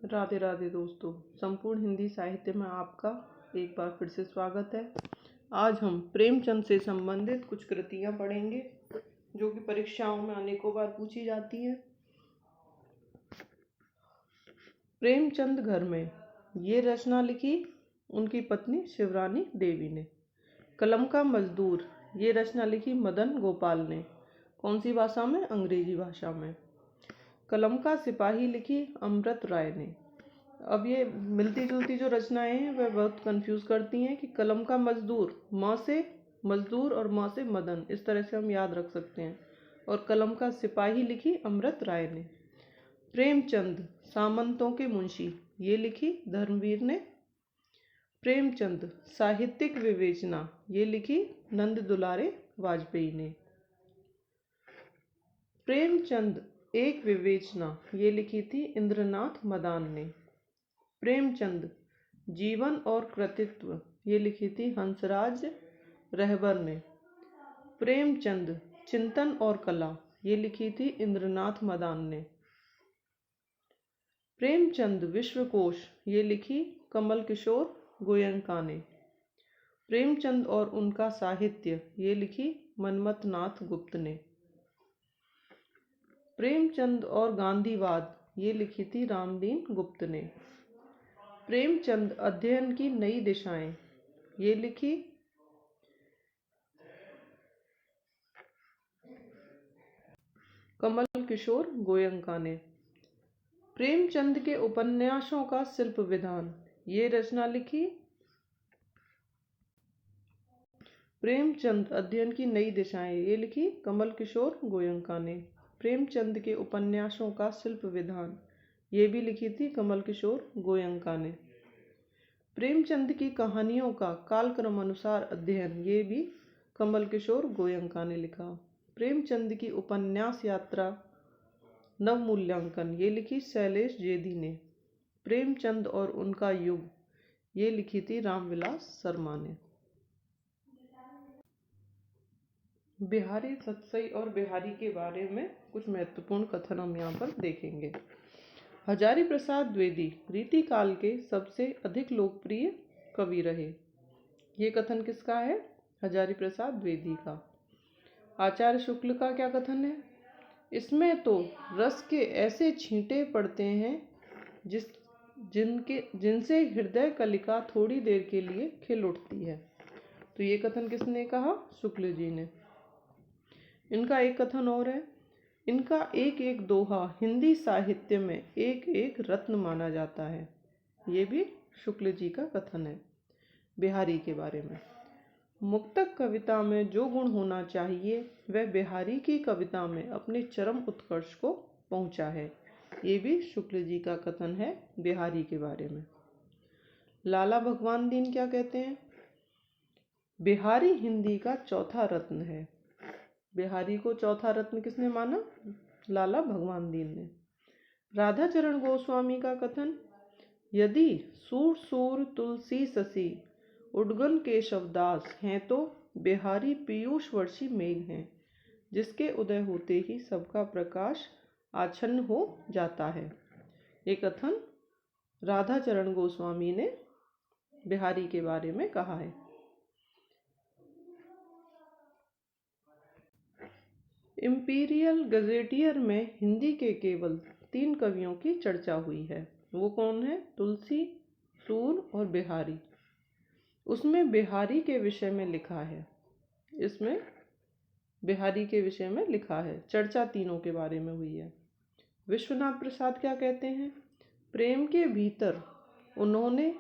राधे राधे दोस्तों। संपूर्ण हिंदी साहित्य में आपका एक बार फिर से स्वागत है। आज हम प्रेमचंद से संबंधित कुछ कृतियां पढ़ेंगे जो कि परीक्षाओं में अनेकों बार पूछी जाती हैं। प्रेमचंद घर में, ये रचना लिखी उनकी पत्नी शिवरानी देवी ने। कलम का मजदूर, ये रचना लिखी मदन गोपाल ने। कौन सी भाषा में? अंग्रेजी भाषा में। कलम का सिपाही लिखी अमृत राय ने। अब ये मिलती जुलती जो रचनाएं हैं वह बहुत कंफ्यूज करती हैं कि कलम का मजदूर, माँ से मजदूर और माँ से मदन, इस तरह से हम याद रख सकते हैं। और कलम का सिपाही लिखी अमृत राय ने। प्रेमचंद सामंतों के मुंशी, ये लिखी धर्मवीर ने। प्रेमचंद साहित्यिक विवेचना, ये लिखी नंद दुलारे वाजपेयी ने। प्रेमचंद एक विवेचना, ये लिखी थी इंद्रनाथ मदान ने। प्रेमचंद जीवन और कृतित्व, ये लिखी थी हंसराज रहबर ने। प्रेमचंद चिंतन और कला, ये लिखी थी इंद्रनाथ मदान ने। प्रेमचंद विश्वकोश, ये लिखी कमल किशोर गोयनका ने। प्रेमचंद और उनका साहित्य, ये लिखी मनमथनाथ गुप्त ने। प्रेमचंद और गांधीवाद, ये लिखी थी रामदीन गुप्त ने। प्रेमचंद अध्ययन की नई दिशाएं, ये लिखी कमल किशोर गोयनका ने। प्रेमचंद के उपन्यासों का शिल्प विधान, ये रचना लिखी प्रेमचंद अध्ययन की नई दिशाएं, ये लिखी कमल किशोर गोयनका ने। प्रेमचंद के उपन्यासों का शिल्प विधान, ये भी लिखी थी कमल किशोर गोयनका ने। प्रेमचंद की कहानियों का कालक्रम अनुसार अध्ययन, ये भी कमल किशोर गोयनका ने लिखा। प्रेमचंद की उपन्यास यात्रा नव मूल्यांकन, ये लिखी शैलेश जेधी ने। प्रेमचंद और उनका युग, ये लिखी थी रामविलास शर्मा ने। बिहारी सतसई और बिहारी के बारे में कुछ महत्वपूर्ण कथन हम यहाँ पर देखेंगे। हजारी प्रसाद द्विवेदी रीतिकाल के सबसे अधिक लोकप्रिय कवि रहे। ये कथन किसका है? हजारी प्रसाद द्विवेदी का। आचार्य शुक्ल का क्या कथन है? इसमें तो रस के ऐसे छींटे पड़ते हैं जिनसे हृदय कलिका थोड़ी देर के लिए खिल उठती है। तो ये कथन किसने कहा? शुक्ल जी ने। इनका एक कथन और है, इनका एक एक दोहा हिंदी साहित्य में एक एक रत्न माना जाता है। ये भी शुक्ल जी का कथन है। बिहारी के बारे में, मुक्तक कविता में जो गुण होना चाहिए वह बिहारी की कविता में अपने चरम उत्कर्ष को पहुंचा है। ये भी शुक्ल जी का कथन है बिहारी के बारे में। लाला भगवान दीन क्या कहते हैं? बिहारी हिंदी का चौथा रत्न है। बिहारी को चौथा रत्न किसने माना? लाला भगवान दीन ने। राधाचरण गोस्वामी का कथन, यदि सूर सूर तुलसी ससी उडगन केशवदास हैं तो बिहारी पीयूष वर्षी मेघ हैं, जिसके उदय होते ही सबका प्रकाश आच्छन्न हो जाता है। ये कथन राधाचरण गोस्वामी ने बिहारी के बारे में कहा है। इंपीरियल गजेटियर में हिंदी के केवल 3 कवियों की चर्चा हुई है। वो कौन है? तुलसी, सूर और बिहारी। उसमें बिहारी के विषय में लिखा है। इसमें बिहारी के विषय में लिखा है, चर्चा तीनों के बारे में हुई है। विश्वनाथ प्रसाद क्या कहते हैं? प्रेम के भीतर उन्होंने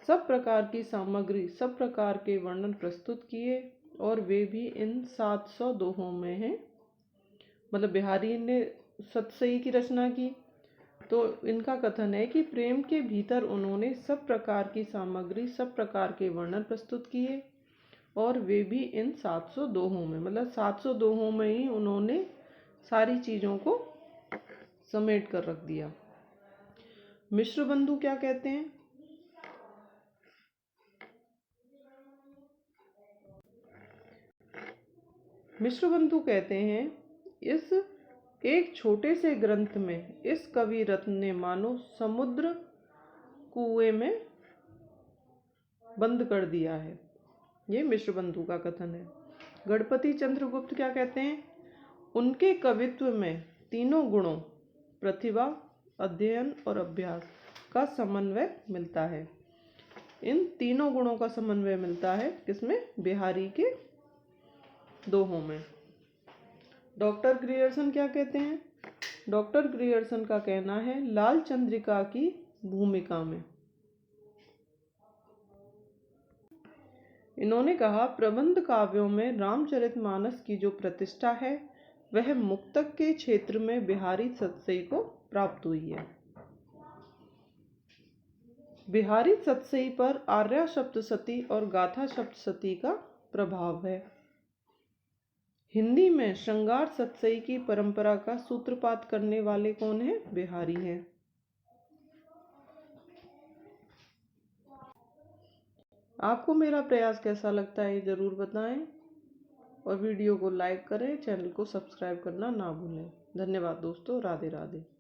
सब प्रकार की सामग्री, सब प्रकार के वर्णन प्रस्तुत किए और वे भी इन 700 दोहों में हैं। मतलब बिहारी ने सतसई की रचना की, तो इनका कथन है कि प्रेम के भीतर उन्होंने सब प्रकार की सामग्री, सब प्रकार के वर्णन प्रस्तुत किए और वे भी इन 700 दोहों में, मतलब 700 दोहों में ही उन्होंने सारी चीज़ों को समेट कर रख दिया। मिश्र बंधु क्या कहते हैं? मिश्र बंधु कहते हैं, इस एक छोटे से ग्रंथ में इस कवि रत्न ने मानो समुद्र कुएं में बंद कर दिया है। ये मिश्रबंधु का कथन है। गणपति चंद्रगुप्त क्या कहते हैं? उनके कवित्व में तीनों गुणों प्रतिभा, अध्ययन और अभ्यास का समन्वय मिलता है। इन तीनों गुणों का समन्वय मिलता है किसमें? बिहारी के दोहों में। डॉक्टर ग्रियर्सन क्या कहते हैं? डॉक्टर ग्रियर्सन का कहना है लाल चंद्रिका की भूमिका में इन्होंने कहा, प्रबंध काव्यों में रामचरितमानस की जो प्रतिष्ठा है वह मुक्तक के क्षेत्र में बिहारी सतसई को प्राप्त हुई है। बिहारी सतसई पर आर्या सप्तशती और गाथा सप्तशती का प्रभाव है। हिंदी में श्रृंगार सतसई की परंपरा का सूत्रपात करने वाले कौन है? बिहारी हैं। आपको मेरा प्रयास कैसा लगता है ज़रूर बताएं और वीडियो को लाइक करें, चैनल को सब्सक्राइब करना ना भूलें। धन्यवाद दोस्तों। राधे राधे।